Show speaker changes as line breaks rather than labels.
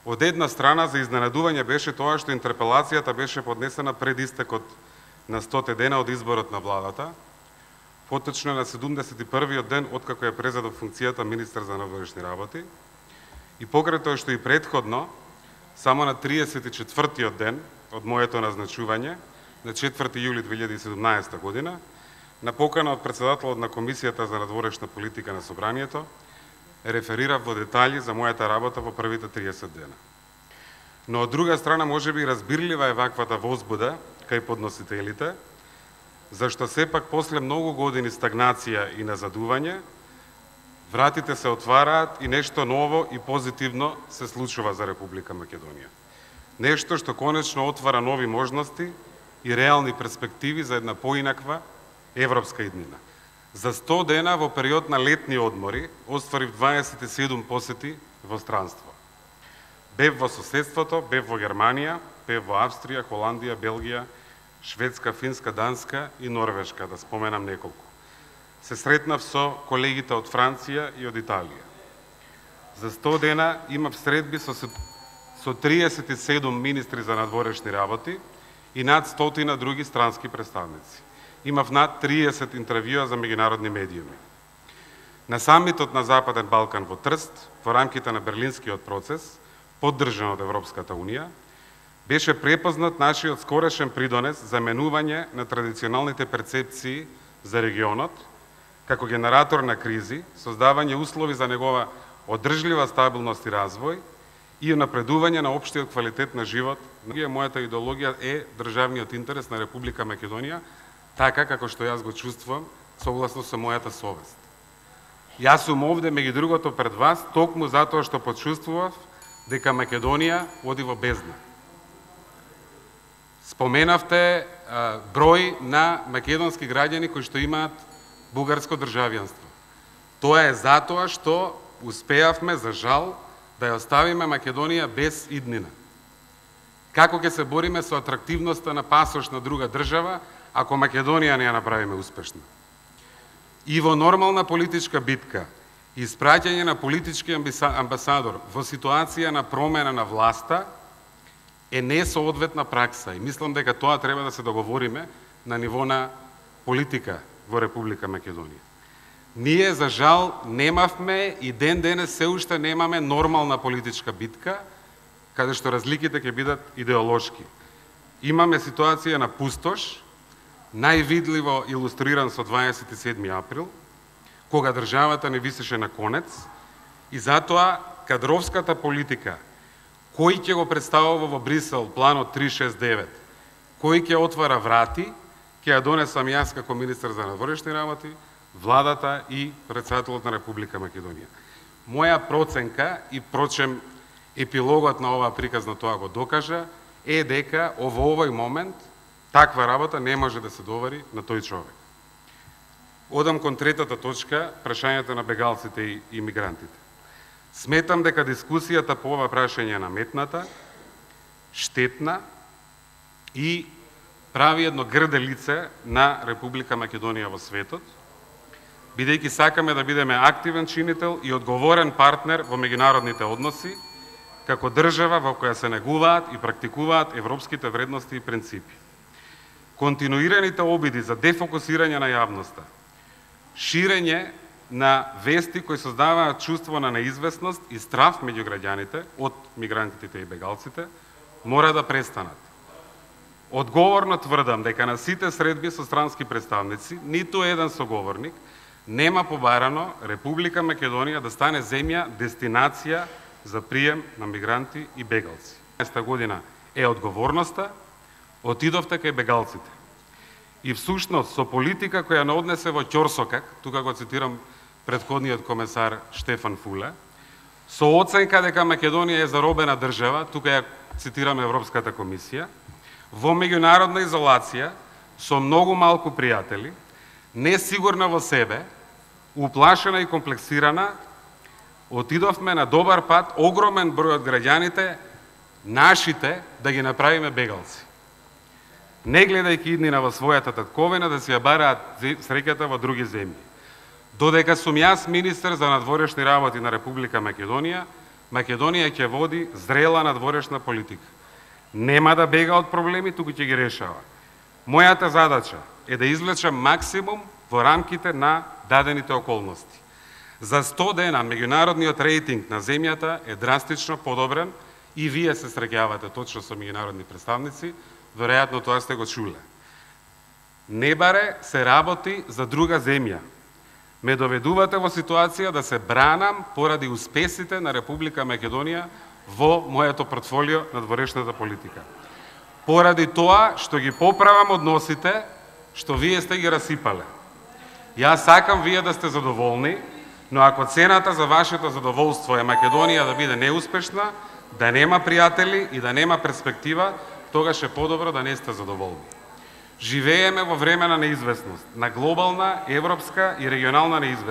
Од една страна, за изненадување беше тоа што интерпелацијата беше поднесена пред истекот на 100 дена од изборот на владата, поточно на 71-иот ден откако е презедо функцијата министер за надворешни работи, и покрај тоа што и претходно, само на 34-тиот ден од моето назначување, на 4 јули 2017 година, на покана од председателот на Комисијата за надворешна политика на Собранието, реферирав во детали за мојата работа во првите 30 дена. Но од друга страна, можеби разбирлива е ваквата возбуда кај подносителите, зашто сепак после многу години стагнација и назадување, вратите се отвараат и нешто ново и позитивно се случува за Република Македонија. Нешто што конечно отвара нови можности и реални перспективи за една поинаква европска иднина. За 100 дена во период на летни одмори остварив 27 посети во странство. Бев во соседството, бев во Германија, бев во Австрија, Холандија, Белгија, Шведска, Финска, Данска и Норвешка, да споменам неколку. Се сретнав со колегите од Франција и од Италија. За 100 дена имав средби со 37 министри за надворешни работи и над 100 други странски представници. Имав над 30 интервјуа за меѓународни медиуми. На самитот на Западен Балкан во Трст, во рамките на Берлинскиот процес, поддржан од Европската Унија, беше препознат нашиот скорешен придонес за менување на традиционалните перцепции за регионот, како генератор на кризи, создавање услови за негова одржлива стабилност и развој и напредување на општиот квалитет на живот. Мојата идеологија е државниот интерес на Република Македонија, така како што јас го чувствувам, согласно со мојата совест. Јас сум овде, меѓу другото, пред вас, токму затоа што почувствував дека Македонија оди во бездна. Споменавте број на македонски граѓани кои што имаат бугарско државјанство. Тоа е затоа што успеавме, за жал, да ја оставиме Македонија без иднина. Како ќе се бориме со атрактивноста на пасош на друга држава, ако Македонија не ја направиме успешна? И во нормална политичка битка, испраќање на политички амбасадор во ситуација на промена на власта е несоодветна пракса и мислам дека тоа треба да се договориме на ниво на политика во Република Македонија. Ние, за жал, немавме и ден денес се уште немаме нормална политичка битка, каде што разликите ќе бидат идеолошки. Имаме ситуација на пустош, највидливо илустриран со 27 април, кога државата не висеше на конец, и затоа кадровската политика, кој ќе го представува во Брисел планот 369, кој ќе отвара врати, ќе ја донесам јас како министер за надворешни работи, владата и председателот на Република Македонија. Моја проценка и прочем епилогот на оваа приказна тоа го докажа, е дека во овој момент таква работа не може да се довари на тој човек. Одам кон третата точка, прашањето на бегалците и мигрантите. Сметам дека дискусијата по ова прашање е наметната, штетна и прави едно грде лице на Република Македонија во светот, бидејќи сакаме да бидеме активен чинител и одговорен партнер во меѓународните односи, како држава во која се негуваат и практикуваат европските вредности и принципи. Континуираните обиди за дефокусирање на јавноста, ширење на вести кои создаваат чувство на неизвестност и страв меѓу граѓаните од мигрантите и бегалците, мора да престанат. Одговорно тврдам дека на сите средби со странски представници, ниту еден соговорник нема побарано Република Македонија да стане земја дестинација за прием на мигранти и бегалци. 2015 година е одговорноста, отидовте кај бегалците. И всушност со политика која не однесе во ќорсокак, тука го цитирам претходниот комесар Штефан Фуле, со оценка дека Македонија е заробена држава, тука ја цитирам Европската комисија, во меѓународна изолација, со многу малку пријатели, несигурна во себе, уплашена и комплексирана, отидовме на добар пат огромен број од граѓаните, нашите, да ги направиме бегалци. Не гледајќи иднина во својата татковина да си ја бараат среќата во други земји. Додека сум јас министер за надворешни работи на Република Македонија, Македонија ќе води зрела надворешна политика. Нема да бега од проблеми, туку ќе ги решава. Мојата задача е да извлечам максимум во рамките на дадените околности. За 100 дена меѓународниот рейтинг на земјата е драстично подобрен и вие се среќавате точно со меѓународни представници, веројатно тоа сте го чуле. Не баре се работи за друга земја. Ме доведувате во ситуација да се бранам поради успесите на Република Македонија во моето портфолио на надворешната политика. Поради тоа што ги поправам односите што вие сте ги расипале. Јас сакам вие да сте задоволни, но ако цената за вашето задоволство е Македонија да биде неуспешна, да нема пријатели и да нема перспектива, тогаш е подобро да не сте задоволни. Живееме во време на неизвестност, на глобална, европска и регионална неизвестност.